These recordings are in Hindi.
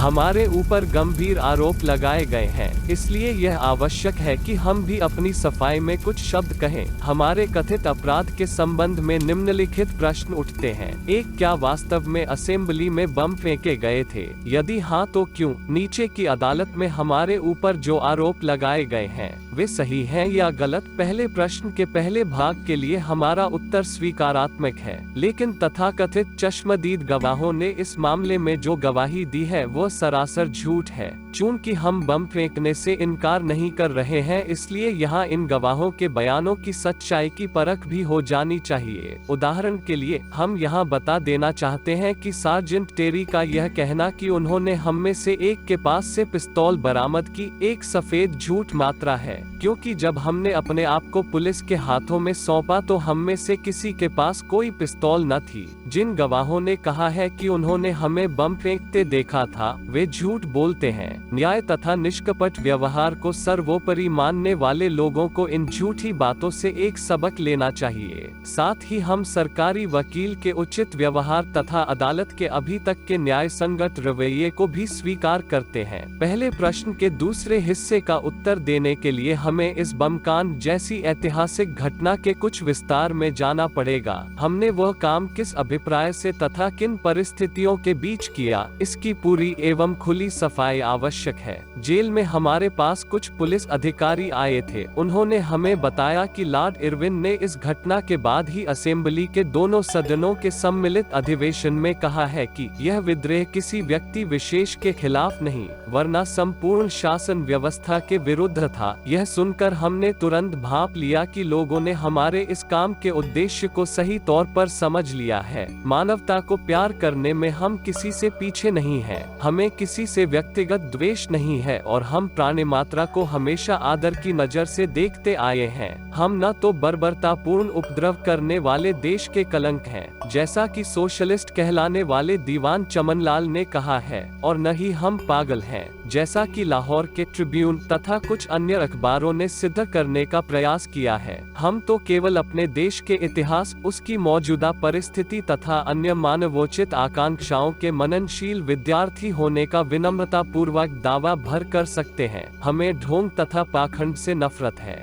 हमारे ऊपर गंभीर आरोप लगाए गए हैं, इसलिए यह आवश्यक है कि हम भी अपनी सफाई में कुछ शब्द कहें। हमारे कथित अपराध के संबंध में निम्नलिखित प्रश्न उठते हैं। 1. क्या वास्तव में असेंबली में बम फेंके गए थे? यदि हाँ तो क्यों? नीचे की अदालत में हमारे ऊपर जो आरोप लगाए गए हैं वे सही हैं या गलत? पहले प्रश्न के पहले भाग के लिए हमारा उत्तर स्वीकारात्मक है, लेकिन तथाकथित चश्मदीद गवाहों ने इस मामले में जो गवाही दी है वो सरासर झूठ है। चूंकि हम बम फेंकने से इनकार नहीं कर रहे हैं, इसलिए यहाँ इन गवाहों के बयानों की सच्चाई की परख भी हो जानी चाहिए। उदाहरण के लिए हम यहाँ बता देना चाहते हैं कि सार्जेंट टेरी का यह कहना कि उन्होंने हम में से एक के पास से पिस्तौल बरामद की एक सफेद झूठ मात्रा है, क्योंकि जब हमने अपने आप को पुलिस के हाथों में सौंपा तो हम में से किसी के पास कोई पिस्तौल न थी। जिन गवाहों ने कहा है कि उन्होंने हमें बम फेंकते देखा था वे झूठ बोलते हैं। न्याय तथा निष्कपट व्यवहार को सर्वोपरि मानने वाले लोगों को इन झूठी बातों से एक सबक लेना चाहिए। साथ ही हम सरकारी वकील के उचित व्यवहार तथा अदालत के अभी तक के न्याय संगत रवैये को भी स्वीकार करते हैं। पहले प्रश्न के दूसरे हिस्से का उत्तर देने के लिए हमें इस बमकांड जैसी ऐतिहासिक घटना के कुछ विस्तार में जाना पड़ेगा। हमने वह काम किस अभिप्राय से तथा किन परिस्थितियों के बीच किया, इसकी पूरी एवं खुली सफाई आवश्यक है। जेल में हमारे पास कुछ पुलिस अधिकारी आए थे। उन्होंने हमें बताया कि लॉर्ड इरविन ने इस घटना के बाद ही असेंबली के दोनों सदनों के सम्मिलित अधिवेशन में कहा है कि यह विद्रोह किसी व्यक्ति विशेष के खिलाफ नहीं, वरना संपूर्ण शासन व्यवस्था के विरुद्ध था। यह सुनकर हमने तुरंत भांप लिया कि लोगों ने हमारे इस काम के उद्देश्य को सही तौर पर समझ लिया है। मानवता को प्यार करने में हम किसी से पीछे नहीं हैं। हमें किसी से व्यक्तिगत द्वेष नहीं है और हम प्राणी मात्रा को हमेशा आदर की नजर से देखते आए हैं। हम न तो बर्बरतापूर्ण उपद्रव करने वाले देश के कलंक हैं, जैसा कि सोशलिस्ट कहलाने वाले दीवान चमनलाल ने कहा है, और न ही हम पागल हैं, जैसा कि लाहौर के ट्रिब्यून तथा कुछ अन्य अखबारों ने सिद्ध करने का प्रयास किया है। हम तो केवल अपने देश के इतिहास, उसकी मौजूदा परिस्थिति तथा अन्य मानवोचित आकांक्षाओं के मननशील विद्यार्थी होने का विनम्रता पूर्वक दावा भर कर सकते हैं। हमें ढोंग तथा पाखंड से नफरत है।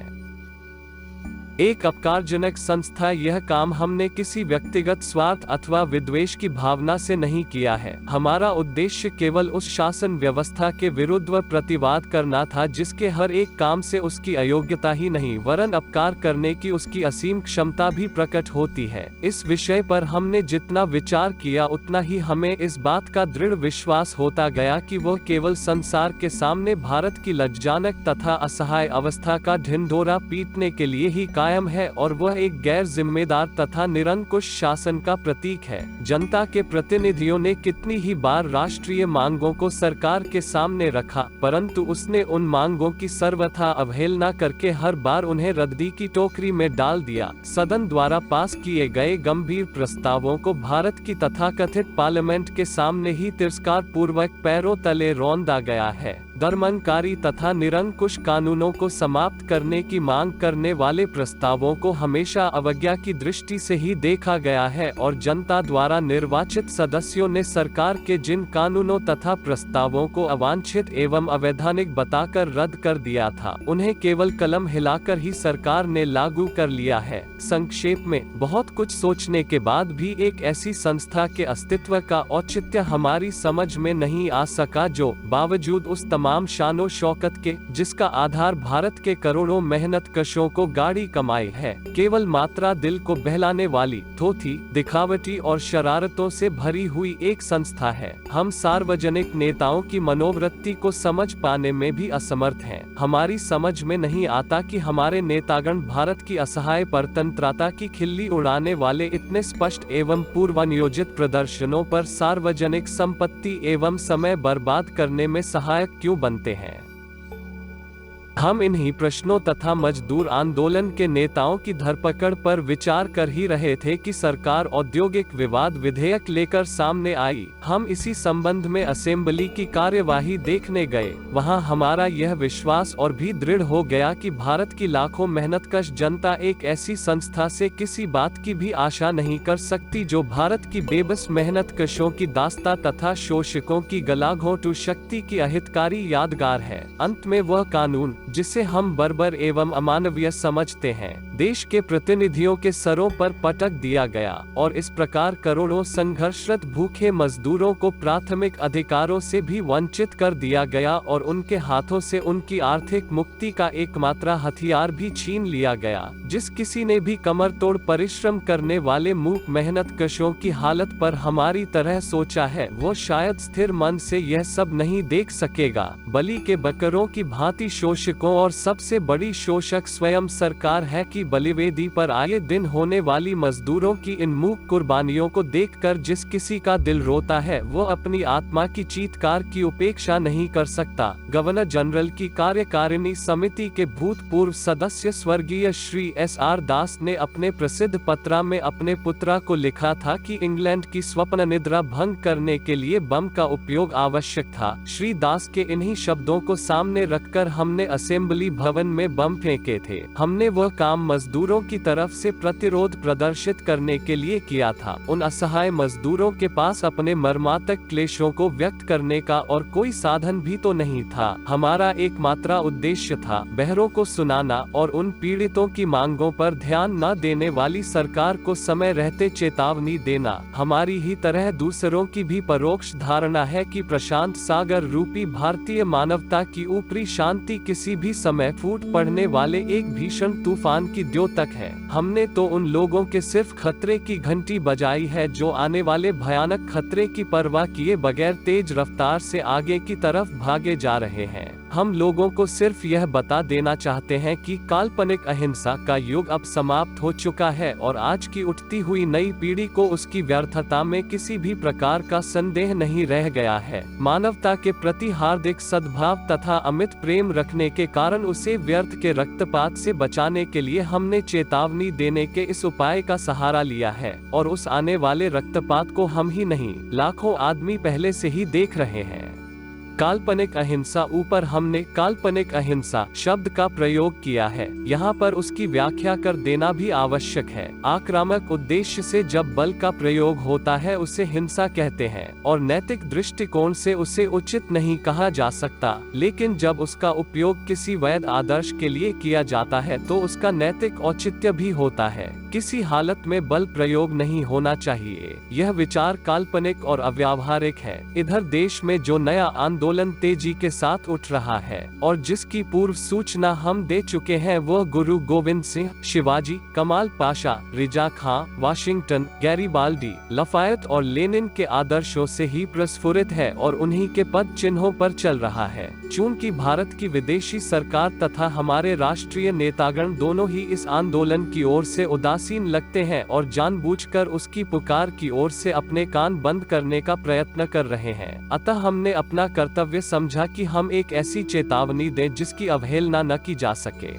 एक अपकारजनक संस्था यह काम हमने किसी व्यक्तिगत स्वार्थ अथवा विद्वेष की भावना से नहीं किया है। हमारा उद्देश्य केवल उस शासन व्यवस्था के विरुद्ध प्रतिवाद करना था जिसके हर एक काम से उसकी अयोग्यता ही नहीं वरन अपकार करने की उसकी असीम क्षमता भी प्रकट होती है। इस विषय पर हमने जितना विचार किया उतना ही हमें इस बात का दृढ़ विश्वास होता गया कि वह केवल संसार के सामने भारत की लज्जाजनक तथा असहाय अवस्था का ढिंढोरा पीटने के लिए ही कायम है और वह एक गैर जिम्मेदार तथा निरंकुश शासन का प्रतीक है। जनता के प्रतिनिधियों ने कितनी ही बार राष्ट्रीय मांगों को सरकार के सामने रखा, परंतु उसने उन मांगों की सर्वथा अवहेलना करके हर बार उन्हें रद्दी की टोकरी में डाल दिया। सदन द्वारा पास किए गए गंभीर प्रस्तावों को भारत की तथाकथित पार्लियामेंट के सामने ही तिरस्कार पूर्वक पैरों तले रौंदा गया है। दमनकारी तथा निरंकुश कानूनों को समाप्त करने की मांग करने वाले प्रस्तावों को हमेशा अवज्ञा की दृष्टि से ही देखा गया है और जनता द्वारा निर्वाचित सदस्यों ने सरकार के जिन कानूनों तथा प्रस्तावों को अवांछित एवं अवैधानिक बताकर रद्द कर दिया था, उन्हें केवल कलम हिलाकर ही सरकार ने लागू कर लिया है। संक्षेप में, बहुत कुछ सोचने के बाद भी एक ऐसी संस्था के अस्तित्व का औचित्य हमारी समझ में नहीं आ सका जो बावजूद उस तमाम शानो शौकत के जिसका आधार भारत के करोड़ों मेहनतकशों को गाड़ी कमाई है, केवल मात्रा दिल को बहलाने वाली, थोथी, दिखावटी और शरारतों से भरी हुई एक संस्था है। हम सार्वजनिक नेताओं की मनोवृत्ति को समझ पाने में भी असमर्थ हैं। हमारी समझ में नहीं आता कि हमारे नेतागण भारत की असहाय परतंत्रता की खिल्ली उड़ाने वाले इतने स्पष्ट एवं पूर्वनियोजित प्रदर्शनों पर सार्वजनिक संपत्ति एवं समय बर्बाद करने में सहायक क्यों बनते हैं। हम इन्हीं प्रश्नों तथा मजदूर आंदोलन के नेताओं की धरपकड़ पर विचार कर ही रहे थे कि सरकार औद्योगिक विवाद विधेयक लेकर सामने आई। हम इसी संबंध में असेंबली की कार्यवाही देखने गए। वहां हमारा यह विश्वास और भी दृढ़ हो गया कि भारत की लाखों मेहनतकश जनता एक ऐसी संस्था से किसी बात की भी आशा नहीं कर सकती जो भारत की बेबस मेहनतकशों की दास्ता तथा शोषकों की गलाघोंटू शक्ति की अहितकारी यादगार है। अंत में वह कानून जिसे हम बर्बर एवं अमानवीय समझते हैं, देश के प्रतिनिधियों के सरों पर पटक दिया गया और इस प्रकार करोड़ों संघर्षरत भूखे मजदूरों को प्राथमिक अधिकारों से भी वंचित कर दिया गया और उनके हाथों से उनकी आर्थिक मुक्ति का एकमात्र हथियार भी छीन लिया गया। जिस किसी ने भी कमर तोड़ परिश्रम करने वाले मूक मेहनतकशों की हालत पर हमारी तरह सोचा है, वो शायद स्थिर मन से यह सब नहीं देख सकेगा। बलि के बकरों की भांति शोषकों और सबसे बड़ी शोषक स्वयं सरकार है कि बलिवेदी पर आए दिन होने वाली मजदूरों की इन मूक कुर्बानियों को देखकर जिस किसी का दिल रोता है वो अपनी आत्मा की चीत्कार की उपेक्षा नहीं कर सकता। गवर्नर जनरल की कार्यकारिणी समिति के भूतपूर्व सदस्य स्वर्गीय श्री SR दास ने अपने प्रसिद्ध पत्रा में अपने पुत्रा को लिखा था कि इंग्लैंड की स्वप्न निद्रा भंग करने के लिए बम का उपयोग आवश्यक था। श्री दास के इन्हीं शब्दों को सामने रखकर हमने असेंबली भवन में बम फेंके थे। हमने वह काम मजदूरों की तरफ से प्रतिरोध प्रदर्शित करने के लिए किया था। उन असहाय मजदूरों के पास अपने मर्मांतक क्लेशों को व्यक्त करने का और कोई साधन भी तो नहीं था। हमारा एकमात्र उद्देश्य था बहरों को सुनाना और उन पीड़ितों की मांगों पर ध्यान न देने वाली सरकार को समय रहते चेतावनी देना। हमारी ही तरह दूसरों की भी परोक्ष धारणा है कि प्रशांत सागर रूपी भारतीय मानवता की ऊपरी शांति किसी भी समय फूट पड़ने वाले एक भीषण तूफान की द्योतक है। हमने तो उन लोगों के सिर्फ खतरे की घंटी बजाई है जो आने वाले भयानक खतरे की परवाह किए बगैर तेज रफ्तार से आगे की तरफ भागे जा रहे हैं। हम लोगों को सिर्फ यह बता देना चाहते हैं कि काल्पनिक अहिंसा का युग अब समाप्त हो चुका है और आज की उठती हुई नई पीढ़ी को उसकी व्यर्थता में किसी भी प्रकार का संदेह नहीं रह गया है। मानवता के प्रति हार्दिक सद्भाव तथा अमित प्रेम रखने के कारण उसे व्यर्थ के रक्तपात से बचाने के लिए हमने चेतावनी देने के इस उपाय का सहारा लिया है और उस आने वाले रक्तपात को हम ही नहीं लाखों आदमी पहले से ही देख रहे हैं। काल्पनिक अहिंसा ऊपर हमने काल्पनिक अहिंसा शब्द का प्रयोग किया है। यहाँ पर उसकी व्याख्या कर देना भी आवश्यक है। आक्रामक उद्देश्य से जब बल का प्रयोग होता है उसे हिंसा कहते हैं और नैतिक दृष्टिकोण से उसे उचित नहीं कहा जा सकता, लेकिन जब उसका उपयोग किसी वैध आदर्श के लिए किया जाता है तो उसका नैतिक औचित्य भी होता है। किसी हालत में बल प्रयोग नहीं होना चाहिए। यह विचार काल्पनिक और अव्यावहारिक है। इधर देश में जो नया आंदोलन तेजी के साथ उठ रहा है और जिसकी पूर्व सूचना हम दे चुके हैं वह गुरु गोविंद सिंह, शिवाजी, कमाल पाशा, रिजा खां, वाशिंगटन, गैरीबाल्डी, लफायत और लेनिन के आदर्शों से ही प्रस्फुरित है और उन्हीं के पद चिन्हों पर चल रहा है। चूंकि भारत की विदेशी सरकार तथा हमारे राष्ट्रीय नेतागण दोनों ही इस आंदोलन की ओर से उदासीन लगते हैं और जानबूझकर उसकी पुकार की ओर से अपने कान बंद करने का प्रयत्न कर रहे हैं, अतः हमने अपना कर्तव्य समझा कि हम एक ऐसी चेतावनी दें जिसकी अवहेलना न की जा सके।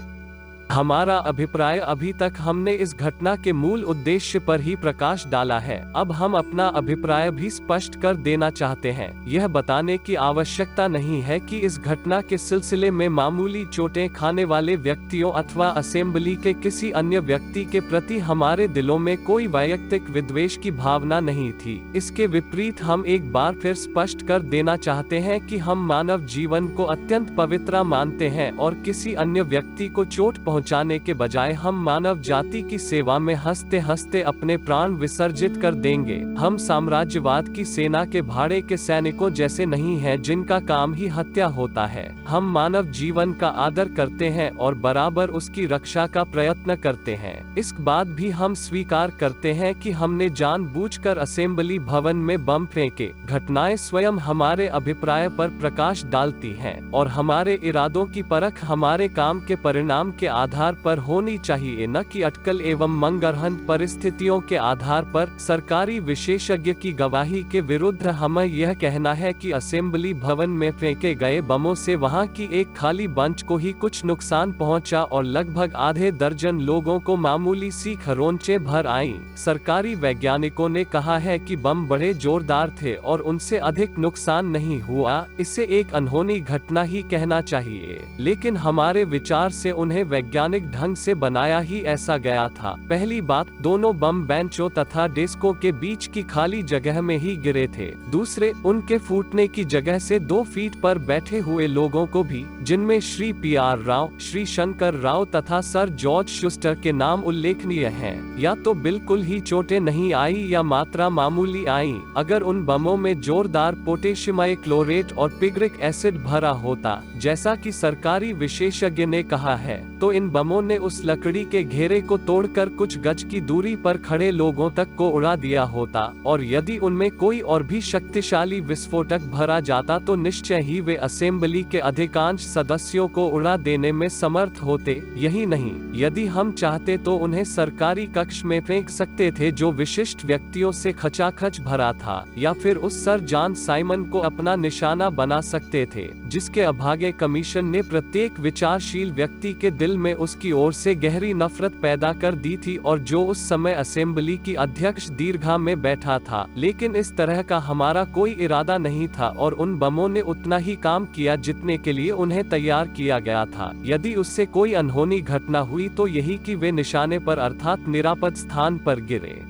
हमारा अभिप्राय अभी तक हमने इस घटना के मूल उद्देश्य पर ही प्रकाश डाला है। अब हम अपना अभिप्राय भी स्पष्ट कर देना चाहते हैं। यह बताने की आवश्यकता नहीं है कि इस घटना के सिलसिले में मामूली चोटें खाने वाले व्यक्तियों अथवा असेंबली के किसी अन्य व्यक्ति के प्रति हमारे दिलों में कोई वैयक्तिक विद्वेष की भावना नहीं थी। इसके विपरीत हम एक बार फिर स्पष्ट कर देना चाहते हैं कि हम मानव जीवन को अत्यंत पवित्र मानते हैं और किसी अन्य व्यक्ति को चोट पहुंचाने के बजाय हम मानव जाति की सेवा में हंसते हंसते अपने प्राण विसर्जित कर देंगे। हम साम्राज्यवाद की सेना के भाड़े के सैनिकों जैसे नहीं हैं जिनका काम ही हत्या होता है। हम मानव जीवन का आदर करते हैं और बराबर उसकी रक्षा का प्रयत्न करते हैं। इस बात भी हम स्वीकार करते हैं कि हमने जानबूझकर असेंबली भवन में बम फेंके। घटनाएं स्वयं हमारे अभिप्राय पर प्रकाश डालती हैं और हमारे इरादों की परख हमारे काम के परिणाम के आधार पर होनी चाहिए, न कि अटकल एवं मंगरहन परिस्थितियों के आधार पर। सरकारी विशेषज्ञ की गवाही के विरुद्ध हमें यह कहना है कि असेंबली भवन में फेंके गए बमों से वहां की एक खाली बेंच को ही कुछ नुकसान पहुंचा और लगभग आधे दर्जन लोगों को मामूली सी खरोंचें भर आईं। सरकारी वैज्ञानिकों ने कहा है कि बम बड़े जोरदार थे और उनसे अधिक नुकसान नहीं हुआ। इसे एक अनहोनी घटना ही कहना चाहिए, लेकिन हमारे विचार से उन्हें वैज्ञानिक ढंग से बनाया ही ऐसा गया था। पहली बात, दोनों बम बेंचों तथा डेस्कों के बीच की खाली जगह में ही गिरे थे। दूसरे, उनके फूटने की जगह से 2 फीट पर बैठे हुए लोगों को भी, जिनमें श्री PR राव, श्री शंकर राव तथा सर जॉर्ज शुस्टर के नाम उल्लेखनीय हैं, या तो बिल्कुल ही चोटें नहीं आई या मात्रा मामूली आई। अगर उन बमों में जोरदार पोटेशियम क्लोरेट और पिग्रिक एसिड भरा होता, जैसा कि सरकारी विशेषज्ञ ने कहा है, तो इन बमों ने उस लकड़ी के घेरे को तोड़कर कुछ गज की दूरी पर खड़े लोगों तक को उड़ा दिया होता, और यदि उनमें कोई और भी शक्तिशाली विस्फोटक भरा जाता तो निश्चय ही वे असेंबली के अधिकांश सदस्यों को उड़ा देने में समर्थ होते। यही नहीं, यदि हम चाहते तो उन्हें सरकारी कक्ष में फेंक सकते थे जो विशिष्ट व्यक्तियों से खचाखच भरा था, या फिर उस सर जॉन साइमन को अपना निशाना बना सकते थे, जिसके अभागे कमीशन ने प्रत्येक विचारशील व्यक्ति के दिल में उसकी ओर से गहरी नफरत पैदा कर दी थी और जो उस समय असेंबली की अध्यक्ष दीर्घा में बैठा था। लेकिन इस तरह का हमारा कोई इरादा नहीं था और उन बमों ने उतना ही काम किया जितने के लिए उन्हें तैयार किया गया था। यदि उससे कोई अनहोनी घटना हुई तो यही कि वे निशाने पर अर्थात निरापद स्थान पर गिरे।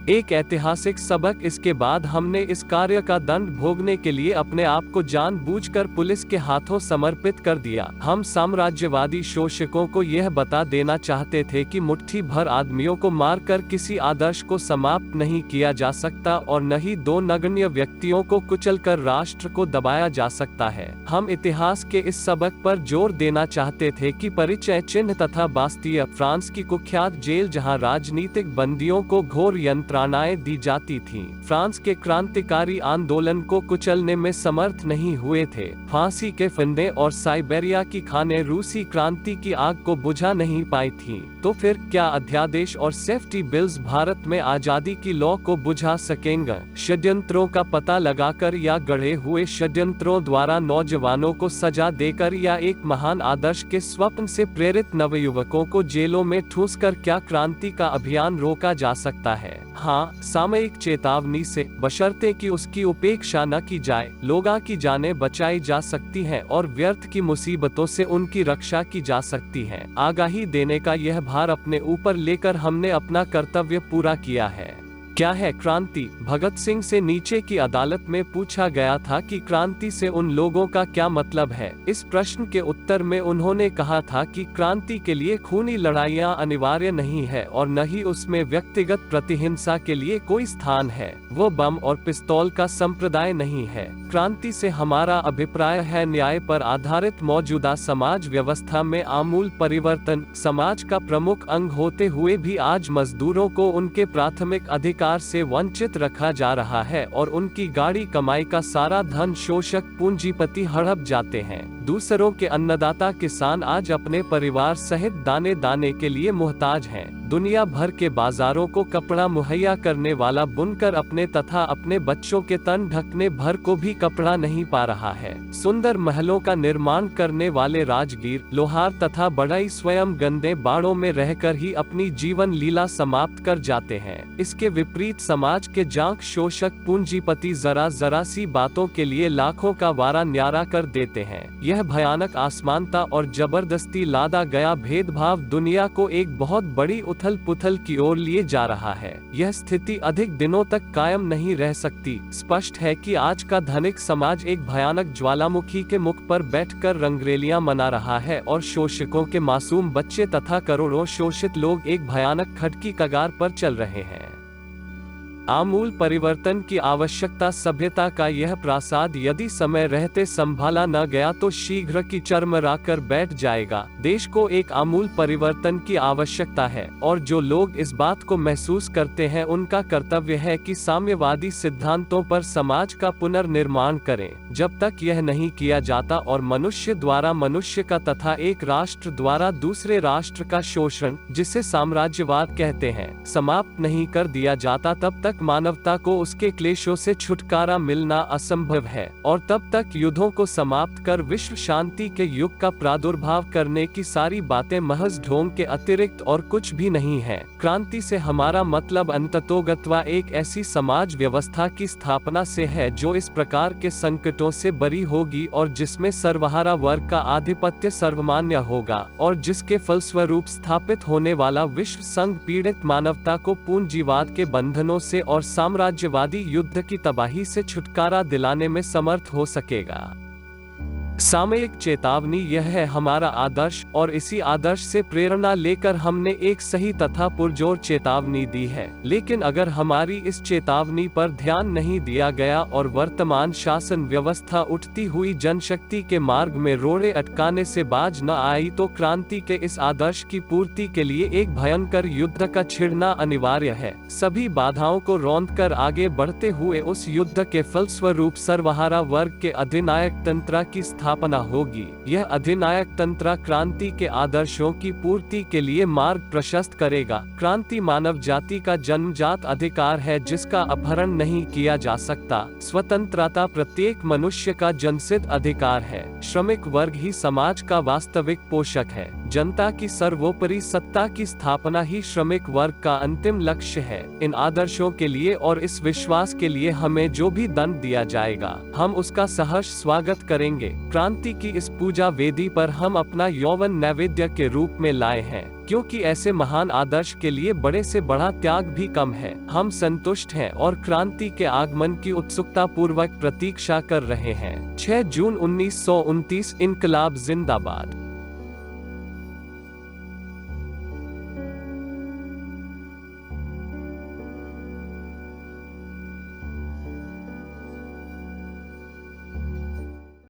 एक ऐतिहासिक सबक। इसके बाद हमने इस कार्य का दंड भोगने के लिए अपने आप को जानबूझकर पुलिस के हाथों समर्पित कर दिया। हम साम्राज्यवादी शोषकों को यह बता देना चाहते थे कि मुट्ठी भर आदमियों को मारकर किसी आदर्श को समाप्त नहीं किया जा सकता और न ही 2 नगण्य व्यक्तियों को कुचलकर राष्ट्र को दबाया जा सकता है। हम इतिहास के इस सबक पर जोर देना चाहते थे कि परिचय चिन्ह तथा बास्तिया, फ्रांस की कुख्यात जेल जहां राजनीतिक बंदियों को घोर यंत्रणाएं दी जाती थीं, फ्रांस के क्रांतिकारी आंदोलन को कुचलने में समर्थ नहीं हुए थे। फांसी के फंदे और साइबेरिया की खानें रूसी क्रांति की आग को बुझा नहीं पाई थीं। तो फिर क्या अध्यादेश और सेफ्टी बिल्स भारत में आजादी की लौ को बुझा सकेंगे? षड्यंत्रों का पता लगाकर या गढ़े हुए षड्यंत्रों द्वारा नौजवानों को सजा देकर या एक महान आदर्श के स्वप्न से प्रेरित नवयुवकों को जेलों में ठूंसकर क्या क्रांति का अभियान रोका जा सकता है? हाँ, सामयिक चेतावनी से, बशर्ते कि उसकी उपेक्षा न की जाए, लोगों की जानें बचाई जा सकती हैं और व्यर्थ की मुसीबतों से उनकी रक्षा की जा सकती है। आगाही देने का यह भार अपने ऊपर लेकर हमने अपना कर्तव्य पूरा किया है। क्या है क्रांति? भगत सिंह से नीचे की अदालत में पूछा गया था कि क्रांति से उन लोगों का क्या मतलब है। इस प्रश्न के उत्तर में उन्होंने कहा था कि क्रांति के लिए खूनी लड़ाइयां अनिवार्य नहीं है और न ही उसमें व्यक्तिगत प्रतिहिंसा के लिए कोई स्थान है। वो बम और पिस्तौल का संप्रदाय नहीं है। क्रांति से हमारा अभिप्राय है न्याय पर आधारित मौजूदा समाज व्यवस्था में आमूल परिवर्तन। समाज का प्रमुख अंग होते हुए भी आज मजदूरों को उनके प्राथमिक अधिकार से वंचित रखा जा रहा है और उनकी गाड़ी कमाई का सारा धन शोषक पूंजीपति हड़प जाते हैं। दूसरों के अन्नदाता किसान आज अपने परिवार सहित दाने दाने के लिए मुहताज हैं। दुनिया भर के बाजारों को कपड़ा मुहैया करने वाला बुनकर अपने तथा अपने बच्चों के तन ढकने भर को भी कपड़ा नहीं पा रहा है। सुंदर महलों का निर्माण करने वाले राजगीर, लोहार तथा बढ़ई स्वयं गंदे बाड़ों में रहकर ही अपनी जीवन लीला समाप्त कर जाते हैं। इसके विपरीत समाज के जांक शोषक पूंजीपति जरा जरा सी बातों के लिए लाखों का वारा न्यारा कर देते हैं। यह भयानक असमानता और जबरदस्ती लादा गया भेदभाव दुनिया को एक बहुत बड़ी उथल पुथल की ओर लिए जा रहा है। यह स्थिति अधिक दिनों तक कायम नहीं रह सकती। स्पष्ट है कि आज का धनिक समाज एक भयानक ज्वालामुखी के मुख पर बैठकर रंगरेलियां मना रहा है और शोषकों के मासूम बच्चे तथा करोड़ों शोषित लोग एक भयानक खटकी कगार पर चल रहे हैं। आमूल परिवर्तन की आवश्यकता। सभ्यता का यह प्रासाद यदि समय रहते संभाला न गया तो शीघ्र की चरमरा कर बैठ जाएगा। देश को एक आमूल परिवर्तन की आवश्यकता है, और जो लोग इस बात को महसूस करते हैं उनका कर्तव्य है कि साम्यवादी सिद्धांतों पर समाज का पुनर्निर्माण करें। जब तक यह नहीं किया जाता और मनुष्य द्वारा मनुष्य का तथा एक राष्ट्र द्वारा दूसरे राष्ट्र का शोषण, जिसे साम्राज्यवाद कहते हैं, समाप्त नहीं कर दिया जाता, तब तक मानवता को उसके क्लेशों से छुटकारा मिलना असंभव है, और तब तक युद्धों को समाप्त कर विश्व शांति के युग का प्रादुर्भाव करने की सारी बातें महज ढोंग के अतिरिक्त और कुछ भी नहीं है। क्रांति से हमारा मतलब अंततोगत्वा एक ऐसी समाज व्यवस्था की स्थापना से है जो इस प्रकार के संकटों से बरी होगी और जिसमें सर्वहारा वर्ग का आधिपत्य सर्वमान्य होगा, और जिसके फलस्वरूप स्थापित होने वाला विश्व संघ पीड़ित मानवता को पूंजीवाद के बंधनों से और साम्राज्यवादी युद्ध की तबाही से छुटकारा दिलाने में समर्थ हो सकेगा। सामयिक चेतावनी यह है हमारा आदर्श, और इसी आदर्श से प्रेरणा लेकर हमने एक सही तथा पुरजोर चेतावनी दी है। लेकिन अगर हमारी इस चेतावनी पर ध्यान नहीं दिया गया और वर्तमान शासन व्यवस्था उठती हुई जनशक्ति के मार्ग में रोड़े अटकाने से बाज न आई तो क्रांति के इस आदर्श की पूर्ति के लिए एक भयंकर युद्ध का छिड़ना अनिवार्य है। सभी बाधाओं को रौंदकर आगे बढ़ते हुए उस युद्ध के फलस्वरूप सर्वहारा वर्ग के अधिनायक तंत्र की स्थापना होगी। यह अधिनायक तंत्र क्रांति के आदर्शों की पूर्ति के लिए मार्ग प्रशस्त करेगा। क्रांति मानव जाति का जन्मजात अधिकार है जिसका अपहरण नहीं किया जा सकता। स्वतंत्रता प्रत्येक मनुष्य का जन्मसिद्ध अधिकार है। श्रमिक वर्ग ही समाज का वास्तविक पोषक है। जनता की सर्वोपरि सत्ता की स्थापना ही श्रमिक वर्ग का अंतिम लक्ष्य है। इन आदर्शों के लिए और इस विश्वास के लिए हमें जो भी दंड दिया जाएगा, हम उसका सहर्ष स्वागत करेंगे। क्रांति की इस पूजा वेदी पर हम अपना यौवन नैवेद्य के रूप में लाए हैं, क्योंकि ऐसे महान आदर्श के लिए बड़े से बड़ा त्याग भी कम है। हम संतुष्ट हैं और क्रांति के आगमन की उत्सुकता पूर्वक प्रतीक्षा कर रहे हैं। 6 जून 1929 इनकलाब जिंदाबाद।